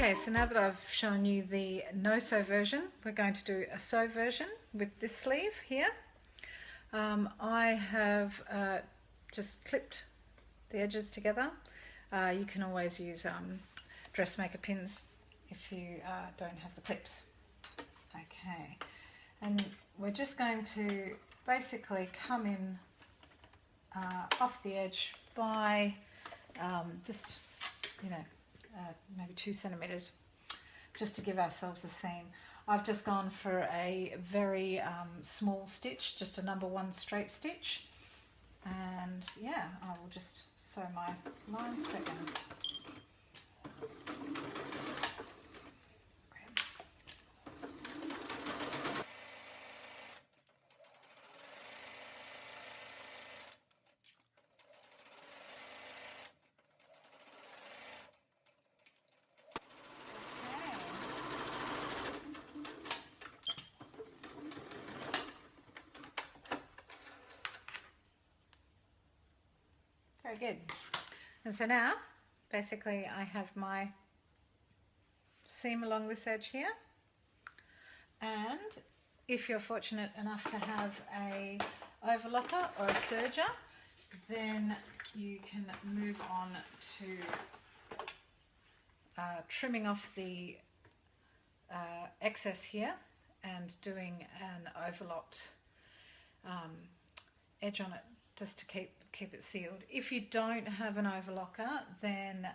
Okay, so now that I've shown you the no-sew version, we're going to do a sew version with this sleeve here. I have just clipped the edges together. You can always use Dressmaker pins if you don't have the clips. Okay, and we're just going to basically come in off the edge by just, maybe 2 centimeters, just to give ourselves a seam. I've just gone for a very small stitch, just a number 1 straight stitch, and yeah, I will just sew my line straight in. Very good. And so now, basically, I have my seam along this edge here. And if you're fortunate enough to have a overlocker or a serger, then you can move on to trimming off the excess here and doing an overlocked edge on it, just to keep it sealed. If you don't have an overlocker, then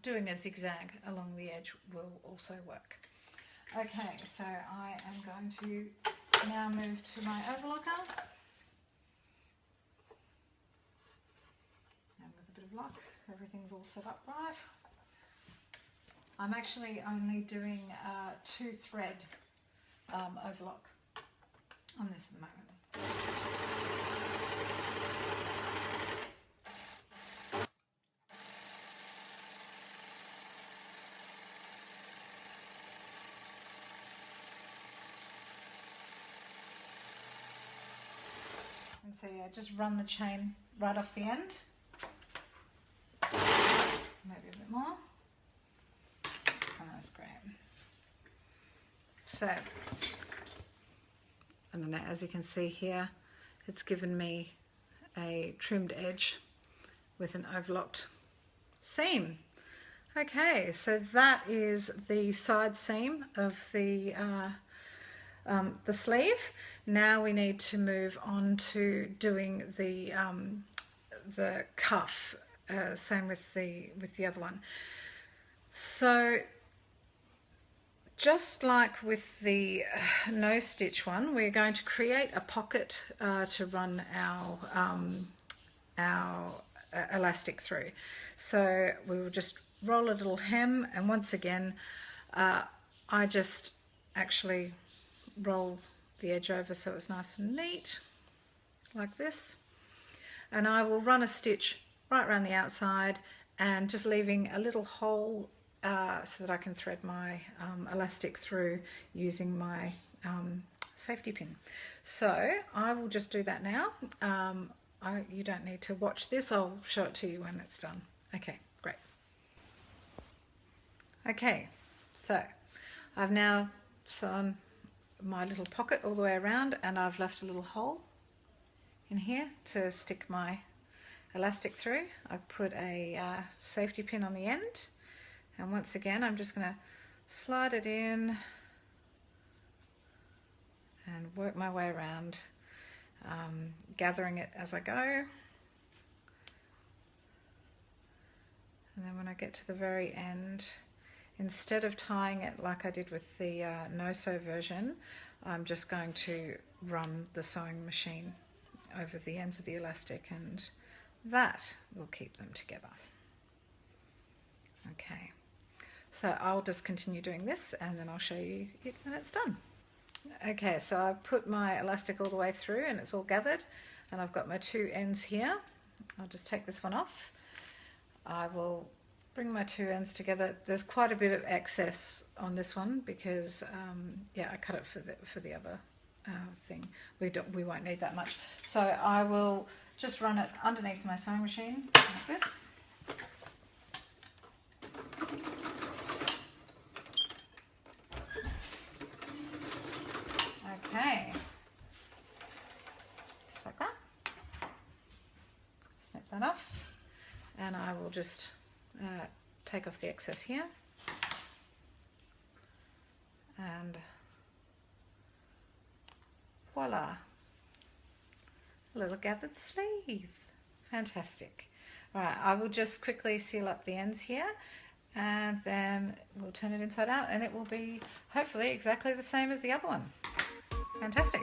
doing a zigzag along the edge will also work. Okay, so I am going to now move to my overlocker, and with a bit of luck, everything's all set up right. I'm actually only doing 2 thread overlock on this at the moment. And so yeah, just run the chain right off the end, maybe a bit more. Oh, that's great. So, and then as you can see here, it's given me a trimmed edge with an overlocked seam. Okay, so that is the side seam of the sleeve. Now we need to move on to doing the cuff. Same with the other one. So just like with the no stitch one, we're going to create a pocket to run our elastic through. So we will just roll a little hem, and once again I just actually roll the edge over so it's nice and neat, like this, and I will run a stitch right around the outside and just leaving a little hole so that I can thread my elastic through using my safety pin. So I will just do that now. You don't need to watch this, I'll show it to you when it's done. Okay, great. Okay, so I've now sewn my little pocket all the way around, and I've left a little hole in here to stick my elastic through. I've put a safety pin on the end, and once again I'm just going to slide it in and work my way around, gathering it as I go. And then when I get to the very end, instead of tying it like I did with the no-sew version, I'm just going to run the sewing machine over the ends of the elastic, and that will keep them together. Okay, so I'll just continue doing this and then I'll show you it when it's done. Okay, so I've put my elastic all the way through and it's all gathered, and I've got my 2 ends here. I'll just take this one off. I will bring my 2 ends together. There's quite a bit of excess on this one because yeah, I cut it for the other thing. We won't need that much. So I will just run it underneath my sewing machine like this. just take off the excess here, and voila, a little gathered sleeve. Fantastic. All right, I will just quickly seal up the ends here, and then we'll turn it inside out, and it will be hopefully exactly the same as the other one. Fantastic.